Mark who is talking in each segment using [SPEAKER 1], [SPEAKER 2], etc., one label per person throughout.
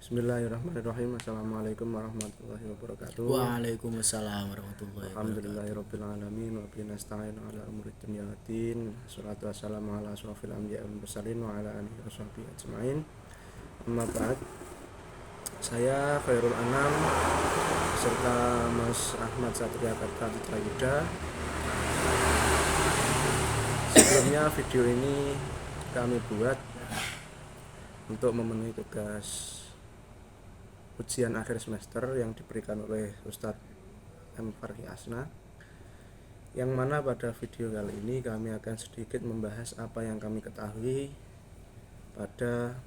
[SPEAKER 1] Bismillahirrahmanirrahim. Assalamualaikum warahmatullahi wabarakatuh.
[SPEAKER 2] Waalaikumsalam warahmatullahi wabarakatuh.
[SPEAKER 1] Alhamdulillahirabbil alamin wa bihi nasta'in ala umuri dunya waddin. Wassalatu wassalamu ala asrofil anbiya'i wal mursalin wa ala alihi washabihi ajmain. Amma ba'd. Saya Khairul Anam beserta Mas Ahmad Satria Karta Citra Yuda. Sebelumnya video ini kami buat untuk memenuhi tugas ujian akhir semester yang diberikan oleh Ustadz M. Farhi Asna, yang mana pada video kali ini kami akan sedikit membahas apa yang kami ketahui pada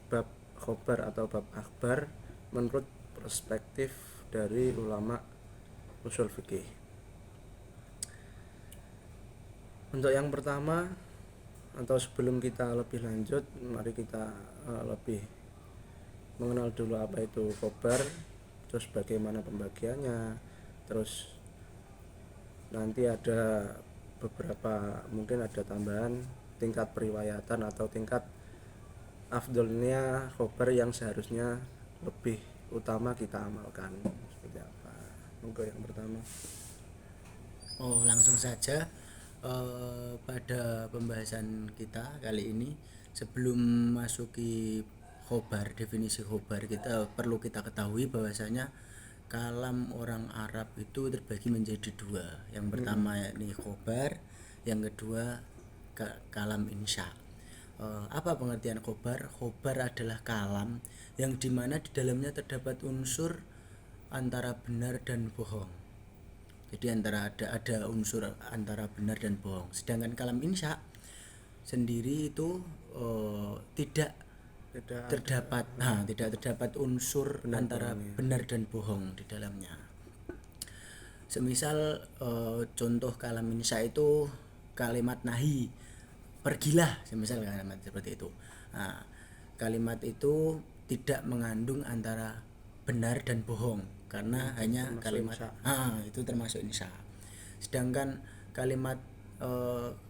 [SPEAKER 1] bab khobar atau bab akhbar menurut perspektif dari ulama usul fikih. Untuk yang pertama, atau sebelum kita lebih lanjut, mari kita lebih mengenal dulu apa itu khobar, terus bagaimana pembagiannya, terus nanti ada beberapa, mungkin ada tambahan tingkat periwayatan atau tingkat afdolnya khobar yang seharusnya lebih utama kita amalkan. Seperti apa? Monggo yang pertama.
[SPEAKER 2] Langsung saja pada pembahasan kita kali ini. Sebelum masuki khobar, definisi khobar, kita perlu kita ketahui bahwasanya kalam orang Arab itu terbagi menjadi dua. Yang pertama yakni khobar, yang kedua kalam insya. Apa pengertian khobar? Khobar adalah kalam yang dimana di dalamnya terdapat unsur antara benar dan bohong. Jadi ada unsur antara benar dan bohong. Sedangkan kalam insya sendiri itu tidak terdapat unsur antara benar dan bohong di dalamnya. Semisal contoh kalam insya itu kalimat nahi, pergilah, semisal kalimat seperti itu. Nah, kalimat itu tidak mengandung antara benar dan bohong karena hanya kalimat itu termasuk insya. Sedangkan kalimat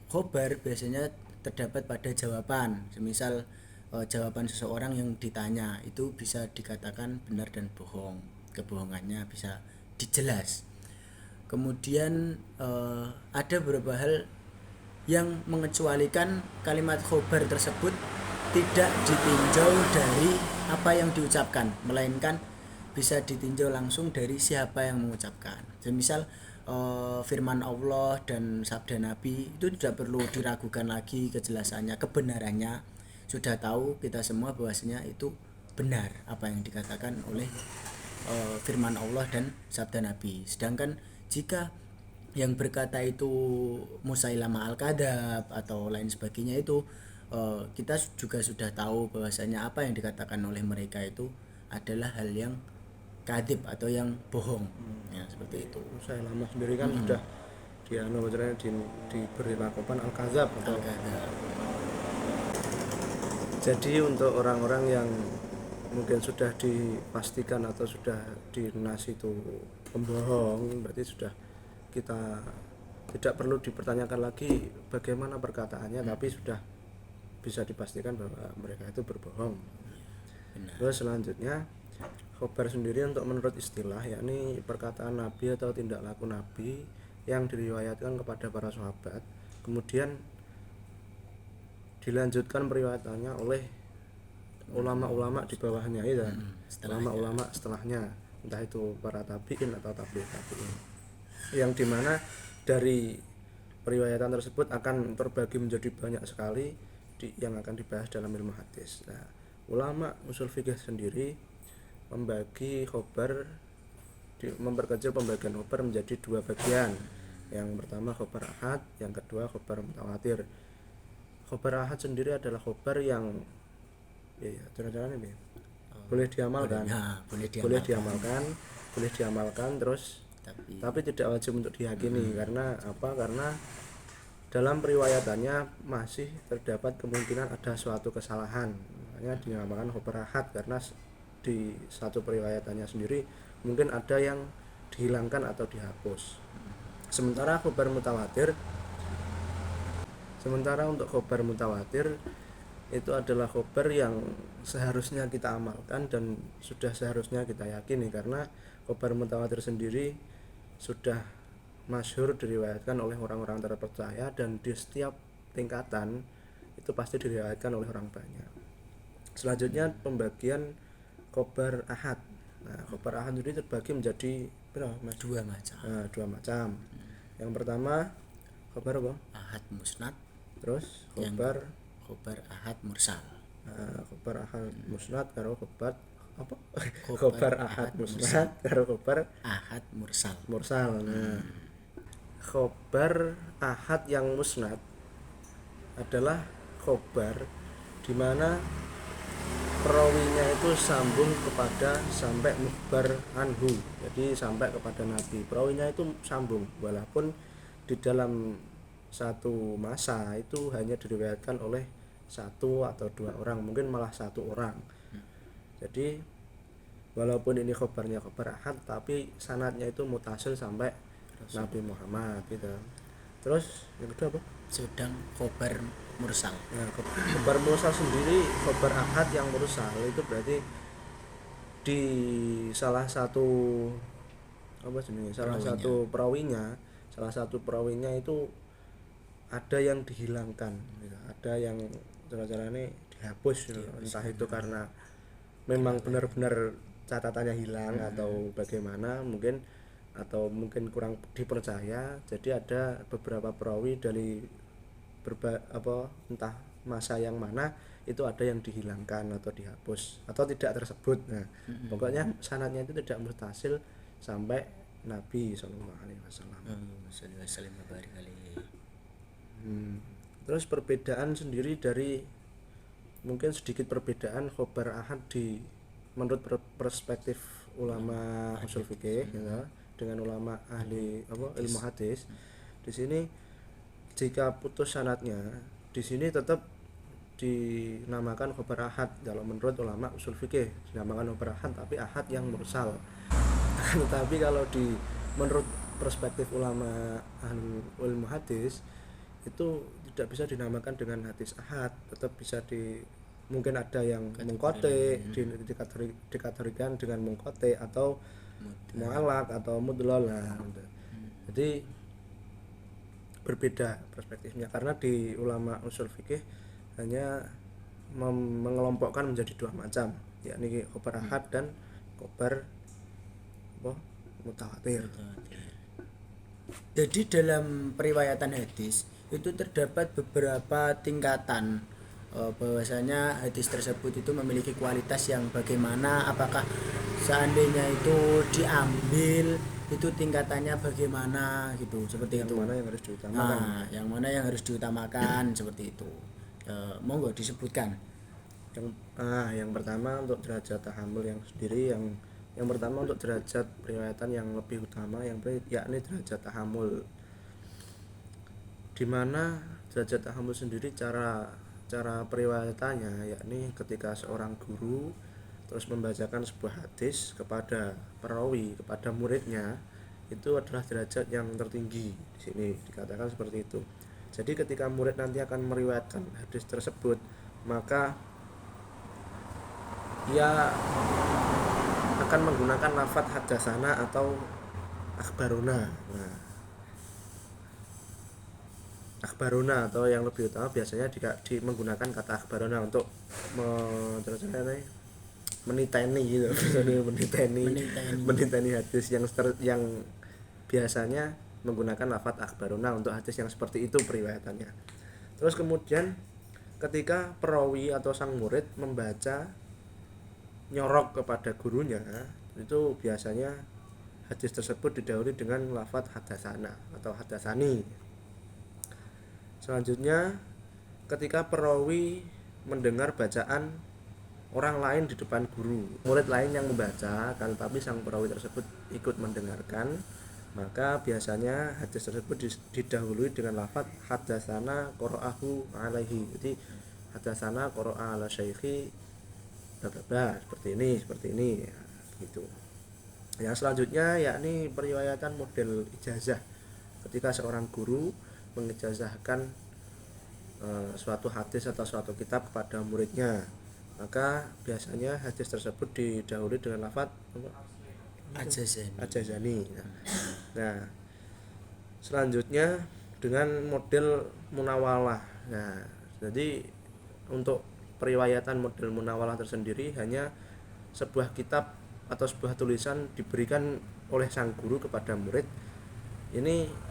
[SPEAKER 2] khobar biasanya terdapat pada jawaban. Semisal jawaban seseorang yang ditanya itu bisa dikatakan benar dan bohong, kebohongannya bisa dijelas. Kemudian ada beberapa hal yang mengecualikan kalimat khobar tersebut tidak ditinjau dari apa yang diucapkan, melainkan bisa ditinjau langsung dari siapa yang mengucapkan. Semisal firman Allah dan sabda Nabi itu tidak perlu diragukan lagi kejelasannya, kebenarannya. Sudah tahu kita semua bahwasanya itu benar apa yang dikatakan oleh firman Allah dan sabda Nabi. Sedangkan jika yang berkata itu Musailamah al-Kadzab atau lain sebagainya itu kita juga sudah tahu bahwasanya apa yang dikatakan oleh mereka itu adalah hal yang kadib atau yang bohong. Ya, seperti itu.
[SPEAKER 1] Musailamah sendiri kan sudah diberi lakoban al-Kadzab atau Jadi untuk orang-orang yang mungkin sudah dipastikan atau sudah dinas itu pembohong, berarti sudah kita tidak perlu dipertanyakan lagi bagaimana perkataannya, tapi sudah bisa dipastikan bahwa mereka itu berbohong. Terus selanjutnya khobar sendiri untuk menurut istilah yakni perkataan Nabi atau tindak laku Nabi yang diriwayatkan kepada para sahabat, kemudian dilanjutkan periwayatannya oleh ulama-ulama di bawahnya itu, ulama-ulama setelahnya, entah itu para tabi'in atau tabi'in, yang dimana dari periwayatan tersebut akan terbagi menjadi banyak sekali yang akan dibahas dalam ilmu hadis. Nah, ulama usul fikih sendiri membagi khobar, memperkecil pembagian khobar menjadi dua bagian. Yang pertama khobar ahad, yang kedua khobar mutawatir. Khobar ahad sendiri adalah khobar yang cara-caranya ini boleh diamalkan, boleh diamalkan terus, tapi tidak wajib untuk diyakini. Karena apa? Karena dalam periwayatannya masih terdapat kemungkinan ada suatu kesalahan, makanya dinamakan khobar ahad, karena di satu periwayatannya sendiri mungkin ada yang dihilangkan atau dihapus. Sementara untuk khobar mutawatir itu adalah khobar yang seharusnya kita amalkan dan sudah seharusnya kita yakini, karena khobar mutawatir sendiri sudah masyhur diriwayatkan oleh orang-orang terpercaya dan di setiap tingkatan itu pasti diriwayatkan oleh orang banyak. Selanjutnya pembagian khobar ahad. Nah, khobar ahad ini terbagi menjadi berapa, Mas?
[SPEAKER 2] Dua macam.
[SPEAKER 1] Nah, dua macam. Yang pertama khobar apa?
[SPEAKER 2] Ahad musnad,
[SPEAKER 1] Terus
[SPEAKER 2] yang
[SPEAKER 1] khobar
[SPEAKER 2] ahad mursal.
[SPEAKER 1] khobar ahad musnad karo khobar apa?
[SPEAKER 2] Khobar
[SPEAKER 1] Khobar ahad musnad karo khobar
[SPEAKER 2] Ahad mursal.
[SPEAKER 1] mursal. Nah, khobar ahad yang musnad adalah khobar di mana perawinya itu sambung kepada sampai mukhbar anhu, jadi sampai kepada Nabi. Perawinya itu sambung walaupun di dalam satu masa itu hanya diriwayatkan oleh satu atau dua orang, mungkin malah satu orang. Jadi walaupun ini khobarnya khobar ahad tapi sanadnya itu mutasil sampai Nabi Muhammad gitu. Terus yang kedua apa?
[SPEAKER 2] Sedang khobar mursal.
[SPEAKER 1] Nah, khobar mursal sendiri, khobar ahad yang mursal itu berarti di salah satu apa jenis salah satu perawinya itu ada yang dihilangkan gitu. Ada yang cara-caranya dihapus gitu. Entah itu karena memang benar-benar catatannya hilang atau bagaimana, mungkin kurang dipercaya. Jadi ada beberapa perawi dari entah masa yang mana itu ada yang dihilangkan atau dihapus atau tidak tersebut. Nah, pokoknya sanadnya itu tidak mustasil sampai Nabi Shallallahu Alaihi Wasallam. Terus perbedaan sendiri dari mungkin sedikit perbedaan khobar ahad menurut perspektif ulama usul fikih ya, dengan ulama ahli ilmu hadis. Di sini jika putus sanadnya, di sini tetap dinamakan khobar ahad. Kalau menurut ulama usul fikih dinamakan khobar ahad tapi ahad yang mursal. Tetapi kalau menurut perspektif ulama ahli ilmu hadis itu tidak bisa dinamakan dengan hadis ahad, tetap bisa mungkin ada yang mengkote, dikategorikan dengan mengkote atau mu'alaq atau mudlal. Jadi berbeda perspektifnya, karena di ulama usul fikih hanya mengelompokkan menjadi dua macam, yakni khobar ahad dan khobar mutawatir.
[SPEAKER 2] Jadi dalam periwayatan hadis itu terdapat beberapa tingkatan, bahwasanya hadis tersebut itu memiliki kualitas yang bagaimana, apakah seandainya itu diambil itu tingkatannya bagaimana gitu, seperti itu.
[SPEAKER 1] Mana yang harus diutamakan?
[SPEAKER 2] Yang mana yang harus diutamakan seperti itu. Monggo disebutkan.
[SPEAKER 1] Yang pertama untuk derajat tahammul yang sendiri, yang pertama untuk derajat periwayatan yang lebih utama yakni derajat tahammul, di mana derajat tahammul sendiri cara periwayatannya yakni ketika seorang guru terus membacakan sebuah hadis kepada perawi, kepada muridnya, itu adalah derajat yang tertinggi. Di sini dikatakan seperti itu. Jadi ketika murid nanti akan meriwayatkan hadis tersebut, maka ia akan menggunakan lafadz hadatsana atau akhbaruna. Akhbaruna atau yang lebih utama biasanya menggunakan kata akhbaruna untuk meniteni gitu, meniteni hadis yang biasanya menggunakan lafadz akhbaruna untuk hadis yang seperti itu periwayatannya. Terus kemudian ketika perawi atau sang murid membaca nyorok kepada gurunya, itu biasanya hadis tersebut didahului dengan lafadz hadatsana atau hadatsani. Selanjutnya ketika perawi mendengar bacaan orang lain di depan guru, murid lain yang membaca kan, tapi sang perawi tersebut ikut mendengarkan, maka biasanya hadis tersebut didahului dengan lafadz hadatsana qara'ahu alaihi. Jadi hadatsana qara'a ala syaikhi seperti ini ya, gitu. Yang selanjutnya yakni periwayatan model ijazah, ketika seorang guru mengijazahkan suatu hadis atau suatu kitab kepada muridnya, maka biasanya hadis tersebut didahului dengan lafaz Ajazani. Nah, selanjutnya dengan model munawalah. Nah, jadi untuk periwayatan model munawalah tersendiri hanya sebuah kitab atau sebuah tulisan diberikan oleh sang guru kepada murid. Ini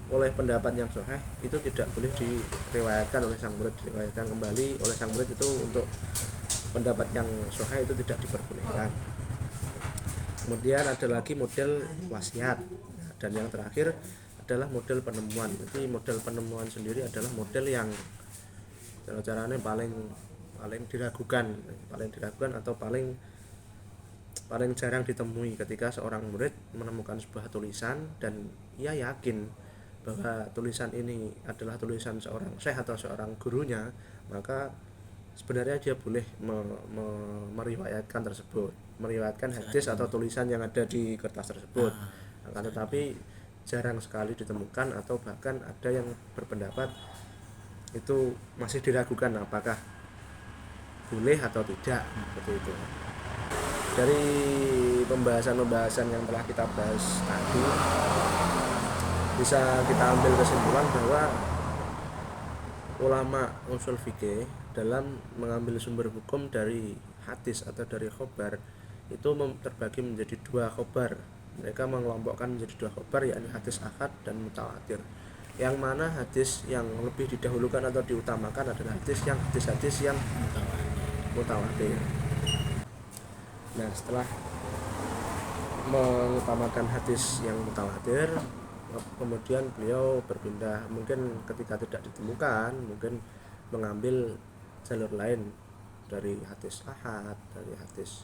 [SPEAKER 1] oleh pendapat yang sahih itu tidak boleh diriwayatkan oleh sang murid, diriwayatkan kembali oleh sang murid, itu untuk pendapat yang sahih itu tidak diperbolehkan. Kemudian ada lagi model wasiat, dan yang terakhir adalah model penemuan. Jadi model penemuan sendiri adalah model yang caranya paling diragukan atau paling jarang ditemui ketika seorang murid menemukan sebuah tulisan dan ia yakin bahwa tulisan ini adalah tulisan seorang syekh atau seorang gurunya, maka sebenarnya dia boleh meriwayatkan hadis atau tulisan yang ada di kertas tersebut. Akan tetapi jarang sekali ditemukan, atau bahkan ada yang berpendapat itu masih diragukan apakah boleh atau tidak, seperti itu. Dari pembahasan yang telah kita bahas tadi, bisa kita ambil kesimpulan bahwa ulama usul fikih dalam mengambil sumber hukum dari hadis atau dari khobar itu terbagi menjadi dua khobar. Mereka mengelompokkan menjadi dua khobar, yakni hadis ahad dan mutawatir. Yang mana hadis yang lebih didahulukan atau diutamakan adalah hadis yang mutawatir. Nah, setelah mengutamakan hadis yang mutawatir, kemudian beliau berpindah, mungkin ketika tidak ditemukan, mungkin mengambil jalur lain dari hadis ahad. Dari hadis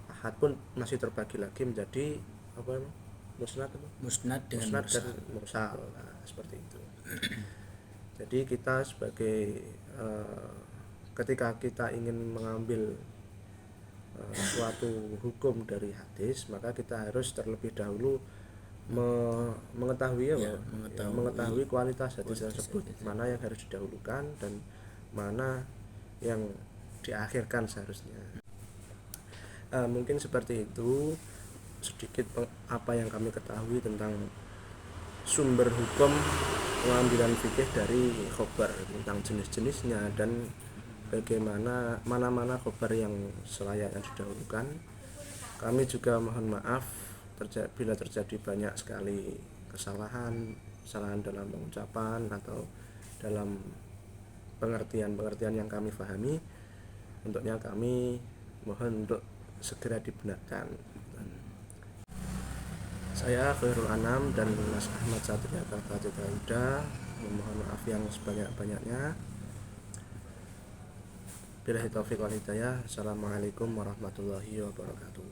[SPEAKER 1] ahad pun masih terbagi lagi menjadi musnad dan mursal. Nah, seperti itu. Jadi kita sebagai ketika kita ingin mengambil suatu hukum dari hadis, maka kita harus terlebih dahulu mengetahui kualitas hadis tersebut, mana yang harus didahulukan dan mana yang diakhirkan seharusnya. Mungkin seperti itu sedikit apa yang kami ketahui tentang sumber hukum pengambilan fikih dari khobar, tentang jenis-jenisnya dan bagaimana mana khobar yang selayaknya didahulukan. Kami juga mohon maaf bila terjadi banyak sekali kesalahan dalam pengucapan atau dalam pengertian yang kami pahami. Untuknya kami mohon untuk segera dibenarkan. Saya Khairul Anam dan Mas Ahmad Satria Kartajaya Huda memohon maaf yang sebanyak-banyaknya. Billahi taufiq wal hidayah. Assalamualaikum warahmatullahi wabarakatuh.